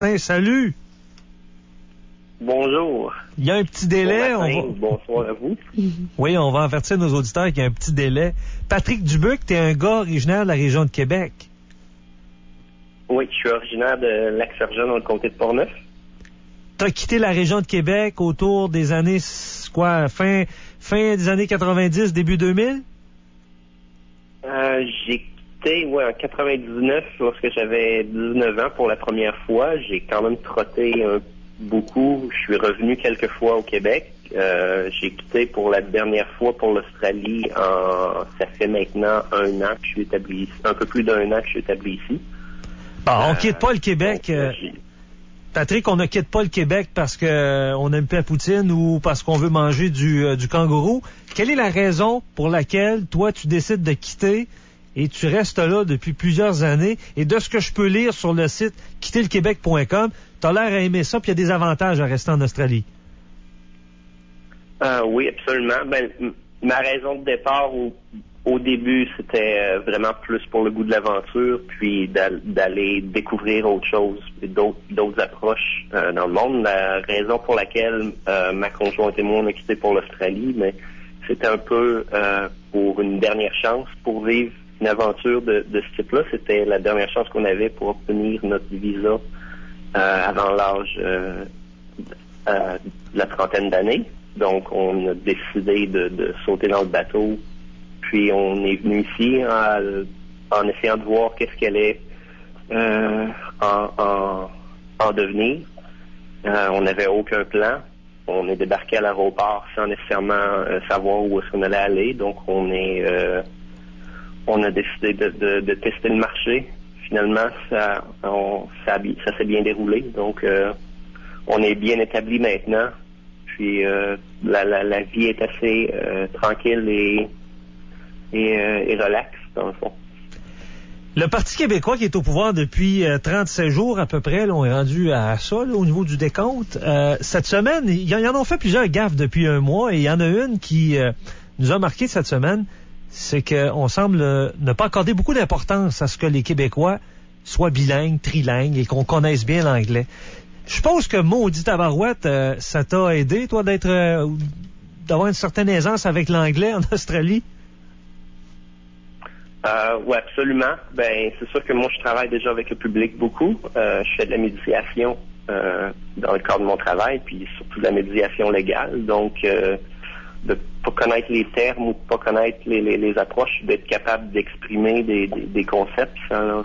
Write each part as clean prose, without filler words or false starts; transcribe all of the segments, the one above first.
Martin, salut! Bonjour. Il y a un petit délai. Bon matin, bonsoir à vous. Oui, on va avertir nos auditeurs qu'il y a un petit délai. Patrick Dubuc, t'es un gars originaire de la région de Québec. Oui, je suis originaire de Lac-Saint-Jean dans le comté de Portneuf. T'as quitté la région de Québec autour des années, fin des années 90, début 2000? J'ai quitté, en 99, lorsque j'avais 19 ans pour la première fois. J'ai quand même trotté beaucoup. Je suis revenu quelques fois au Québec. J'ai quitté pour la dernière fois pour l'Australie. Ça fait maintenant un an que je suis établi ici. Un peu plus d'un an que je suis établi ici. Bon, on quitte pas le Québec. Patrick, on ne quitte pas le Québec parce que on n'aime plus la poutine ou parce qu'on veut manger du kangourou. Quelle est la raison pour laquelle toi tu décides de quitter et tu restes là depuis plusieurs années? Et de ce que je peux lire sur le site quitterlequebec.com, t'as l'air à aimer ça, puis il y a des avantages à rester en Australie. Oui, absolument. Ma raison de départ au début, c'était vraiment plus pour le goût de l'aventure, puis d'aller découvrir autre chose, d'autres approches dans le monde. La raison pour laquelle ma conjointe et moi on a quitté pour l'Australie, mais c'était un peu pour une dernière chance pour vivre une aventure de ce type-là. C'était la dernière chance qu'on avait pour obtenir notre visa avant l'âge de la trentaine d'années. Donc, on a décidé de sauter dans le bateau. Puis, on est venu ici en essayant de voir qu'est-ce qu'elle est en devenir. On n'avait aucun plan. On est débarqué à l'aéroport sans nécessairement savoir où est-ce qu'on allait aller. Donc, on a décidé de tester le marché. Finalement, ça s'est bien déroulé. Donc, on est bien établi maintenant. Puis, la vie est assez tranquille et relaxe, dans le fond. Le Parti québécois qui est au pouvoir depuis 37 jours à peu près, là, on est rendu à ça là, au niveau du décompte. Cette semaine, ils en ont fait plusieurs gaffes depuis un mois et il y en a une qui nous a marqué cette semaine, c'est qu'on semble ne pas accorder beaucoup d'importance à ce que les Québécois soient bilingues, trilingues et qu'on connaisse bien l'anglais. Je suppose que maudit tabarouette, ça t'a aidé, toi, d'avoir une certaine aisance avec l'anglais en Australie? Oui, absolument. C'est sûr que moi, je travaille déjà avec le public beaucoup. Je fais de la médiation dans le cadre de mon travail, puis surtout de la médiation légale. Donc, de pas connaître les termes ou de pas connaître les approches, d'être capable d'exprimer des concepts, ça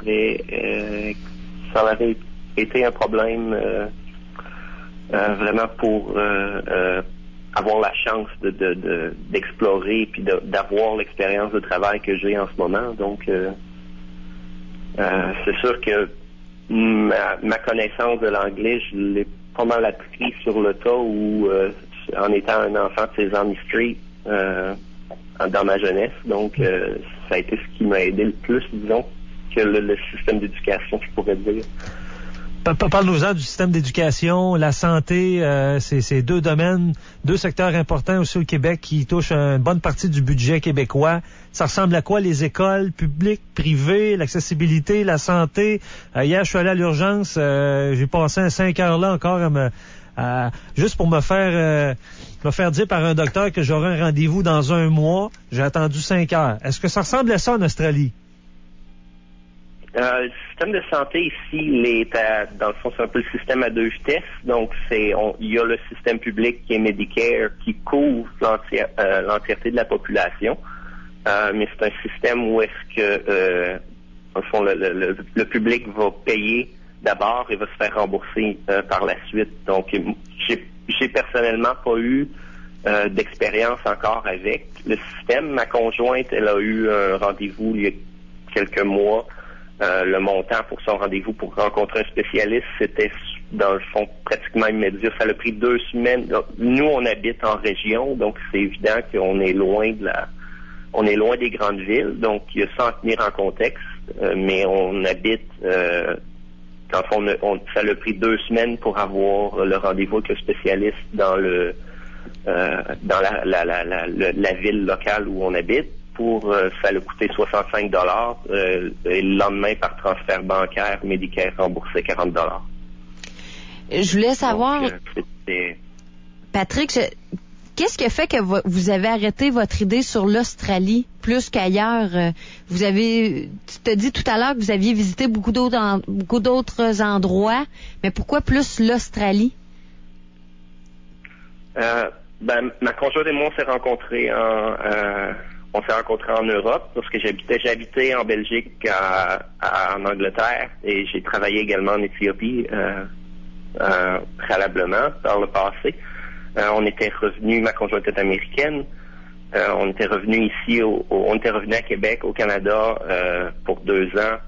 aurait été un problème vraiment pour avoir la chance d'explorer puis d'avoir l'expérience de travail que j'ai en ce moment. Donc, c'est sûr que ma connaissance de l'anglais, je l'ai pas mal appris sur le tas ou en étant un enfant de Sesame Street dans ma jeunesse. Donc, ça a été ce qui m'a aidé le plus, disons, que le système d'éducation, je pourrais dire. Parle-nous-en du système d'éducation, la santé, c'est deux domaines, deux secteurs importants aussi au Québec qui touchent une bonne partie du budget québécois. Ça ressemble à quoi, les écoles publiques, privées, l'accessibilité, la santé? Hier, je suis allé à l'urgence, j'ai passé 5 heures là encore juste pour me faire dire par un docteur que j'aurai un rendez-vous dans un mois. J'ai attendu 5 heures. Est-ce que ça ressemble à ça en Australie? Le système de santé ici, dans le fond, c'est un peu le système à deux vitesses. Donc, il y a le système public qui est Medicare, qui couvre l'entièreté de la population. Mais c'est un système où est-ce que, dans le fond, le public va payer d'abord et va se faire rembourser par la suite. Donc, j'ai personnellement pas eu d'expérience encore avec le système. Ma conjointe, elle a eu un rendez-vous il y a quelques mois. Le montant pour son rendez-vous pour rencontrer un spécialiste, c'était dans le fond pratiquement immédiat. Ça a pris 2 semaines. Donc, nous, on habite en région, donc c'est évident qu'on est loin des grandes villes. Donc, il y a ça à tenir en contexte. Mais on habite dans le fond, ça a pris 2 semaines pour avoir le rendez-vous avec le spécialiste dans la ville locale où on habite. Ça a coûté 65 $, et le lendemain, par transfert bancaire, Medicare remboursait 40 $. Je voulais savoir, Donc, Patrick, qu'est-ce qui a fait que vous avez arrêté votre idée sur l'Australie plus qu'ailleurs? Tu t'as dit tout à l'heure que vous aviez visité beaucoup d'autres endroits, mais pourquoi plus l'Australie? Ma conjointe et moi, on s'est rencontrés en Europe parce que j'habitais en Belgique, en Angleterre, et j'ai travaillé également en Éthiopie préalablement par le passé. On était revenu, ma conjointe est américaine. On était revenu ici, on était revenu à Québec, au Canada, pour 2 ans,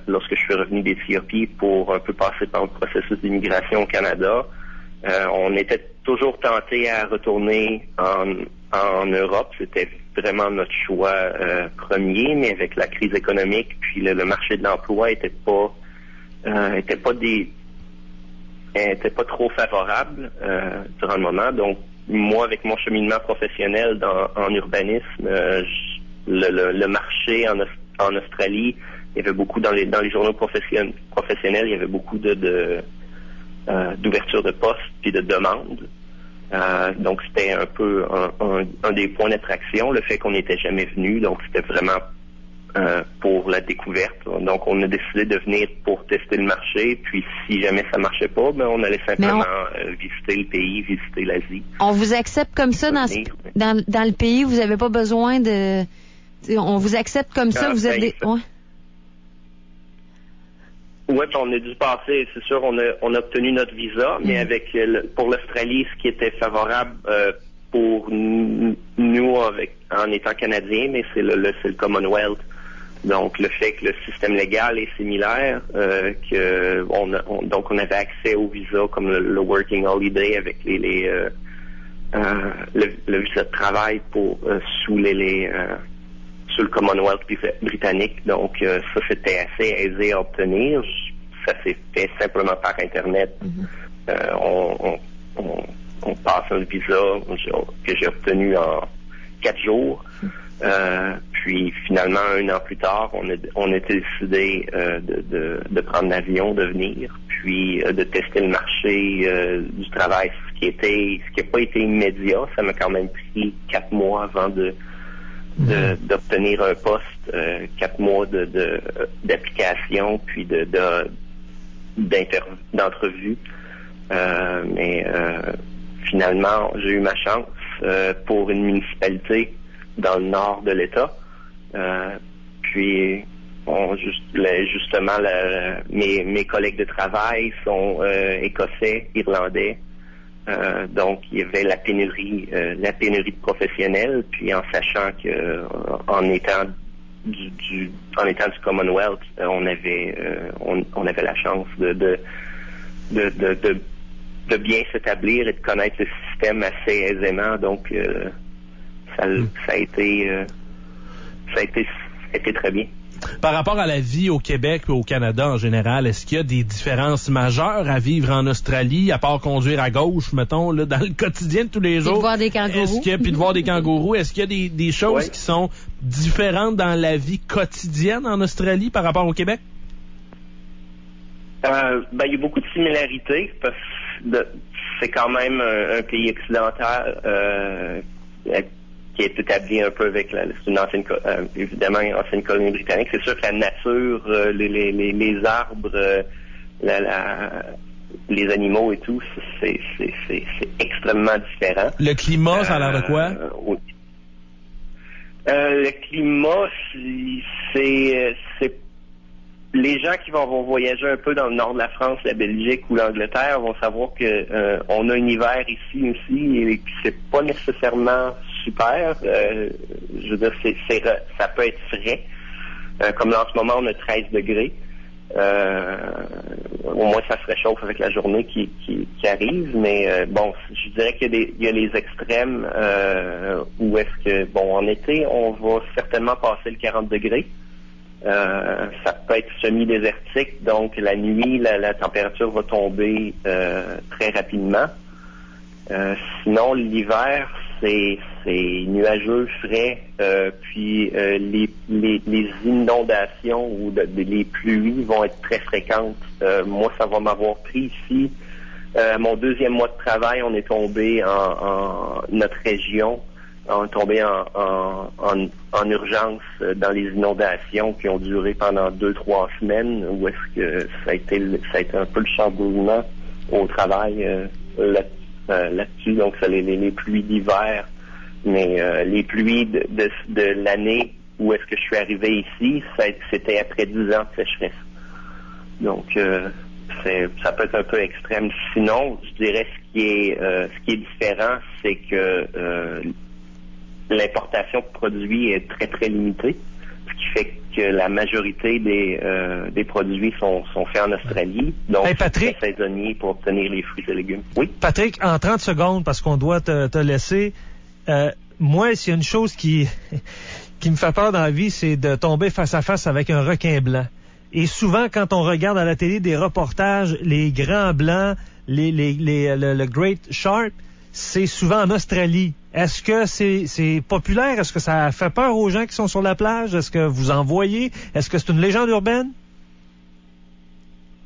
lorsque je suis revenu d'Éthiopie pour un peu passer par le processus d'immigration au Canada. On était toujours tenté à retourner en Europe. C'était vraiment notre choix premier, mais avec la crise économique, puis le marché de l'emploi était pas trop favorable durant le moment. Donc, moi, avec mon cheminement professionnel en urbanisme, le marché en Australie, il y avait beaucoup dans les journaux professionnels, il y avait beaucoup d'ouverture de postes puis de demandes. Donc, c'était un peu un des points d'attraction, le fait qu'on n'était jamais venu. Donc, c'était vraiment pour la découverte. Donc, on a décidé de venir pour tester le marché. Puis, si jamais ça marchait pas, on allait simplement visiter le pays, visiter l'Asie. On vous accepte comme ça dans le pays. Vous n'avez pas besoin de... On vous accepte comme ça. Vous êtes des... Ouais. Oui, on a dû passer, c'est sûr, on a obtenu notre visa, mais pour l'Australie, ce qui était favorable pour nous en étant Canadiens, mais c'est le Commonwealth. Donc, le fait que le système légal est similaire, donc on avait accès au visa comme le Working Holiday avec le visa de travail sous le Commonwealth britannique. Donc, ça, c'était assez aisé à obtenir. Ça s'est fait simplement par Internet. On passe un visa que j'ai obtenu en 4 jours. Puis, finalement, 1 an plus tard, on a décidé de prendre l'avion, de venir, puis de tester le marché du travail, ce qui n'a pas été immédiat. Ça m'a quand même pris 4 mois avant d'obtenir un poste, 4 mois d'application, puis d'entrevue. Mais finalement, j'ai eu ma chance pour une municipalité dans le nord de l'État. Puis, justement, mes collègues de travail sont écossais, irlandais. Donc, il y avait la pénurie de professionnels, puis en sachant que en étant du Commonwealth, on avait la chance de bien s'établir et de connaître le système assez aisément. Donc, ça a été très bien. Par rapport à la vie au Québec et au Canada en général, est-ce qu'il y a des différences majeures à vivre en Australie, à part conduire à gauche, mettons, là, dans le quotidien de tous les jours? Puis de voir des kangourous. Puis de voir des kangourous. Est-ce qu'il y a des choses qui sont différentes dans la vie quotidienne en Australie par rapport au Québec? Il y a beaucoup de similarités parce que c'est quand même un pays occidental qui est établi un peu avec c'est une ancienne colonie britannique. C'est sûr que la nature, les arbres, les animaux et tout, c'est extrêmement différent. Le climat, ça a l'air de quoi? Le climat, c'est les gens qui vont voyager un peu dans le nord de la France, la Belgique ou l'Angleterre vont savoir que on a un hiver ici aussi et que c'est pas nécessairement super. Je veux dire, ça peut être frais. Comme là, en ce moment, on a 13 degrés. Au moins, ça se réchauffe avec la journée qui arrive. Mais je dirais qu'il y a les extrêmes où est-ce que, en été, on va certainement passer le 40 degrés. Ça peut être semi-désertique, donc la nuit, la température va tomber très rapidement. Sinon, l'hiver, c'est nuageux, frais, puis les inondations ou les pluies vont être très fréquentes. Moi, ça va m'avoir pris ici Mon deuxième mois de travail, on est tombé en notre région. On est tombé en urgence dans les inondations qui ont duré pendant 2-3 semaines, où est-ce que ça a été un peu le chamboulement au travail là-dessus. Donc, ça les pluies d'hiver, mais les pluies de l'année où est-ce que je suis arrivé ici, c'était après 10 ans de sécheresse. Donc, ça peut être un peu extrême. Sinon, je dirais ce qui est différent, c'est que l'importation de produits est très, très limitée, ce qui fait que la majorité des produits sont faits en Australie. Donc, Patrick, c'est saisonnier pour obtenir les fruits et légumes. Oui? Patrick, en 30 secondes, parce qu'on doit te laisser, moi, s'il y a une chose qui me fait peur dans la vie, c'est de tomber face à face avec un requin blanc. Et souvent, quand on regarde à la télé des reportages, les grands blancs, le Great Shark, c'est souvent en Australie. Est-ce que c'est populaire? Est-ce que ça fait peur aux gens qui sont sur la plage? Est-ce que vous en voyez? Est-ce que c'est une légende urbaine?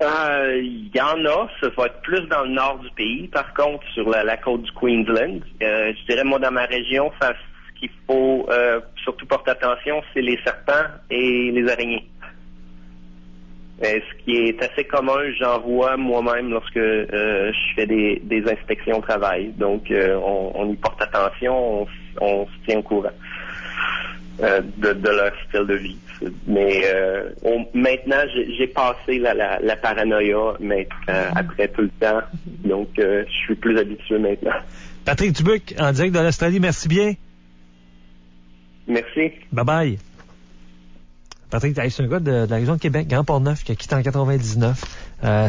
Il y en a. Ça va être plus dans le nord du pays. Par contre, sur la côte du Queensland, je dirais, moi, dans ma région, ce qu'il faut surtout porter attention, c'est les serpents et les araignées. Ce qui est assez commun, j'en vois moi-même lorsque je fais des inspections au travail. Donc, on y porte attention, on se tient au courant de leur style de vie. Mais maintenant, j'ai passé la paranoïa, mais après tout le temps. Donc, je suis plus habitué maintenant. Patrick Dubuc, en direct de l'Australie, merci bien. Merci. Bye-bye. Patrick, c'est un gars de la région de Québec, Grand Port-Neuf, qui a quitté en 99.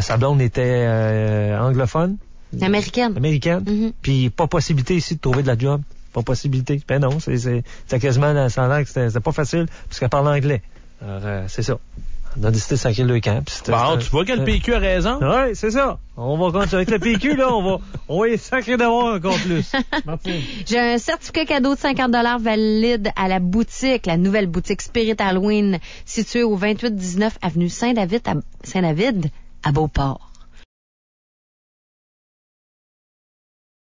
Sa blonde était anglophone. Américaine. Mm-hmm. Puis pas possibilité ici de trouver de la job. Pas possibilité. Ben non, c'est quasiment, ça a l'air que c'était pas facile, parce qu'elle parle anglais. Alors, c'est ça. On a décidé de sacrer le camp. Bon, tu vois que le PQ a raison. Oui, c'est ça. On va continuer avec le PQ, là. On va y sacrer d'avoir encore plus. Martine. J'ai un certificat cadeau de 50$ valide à la boutique, la nouvelle boutique Spirit Halloween, située au 2819 avenue Saint-David à Beauport.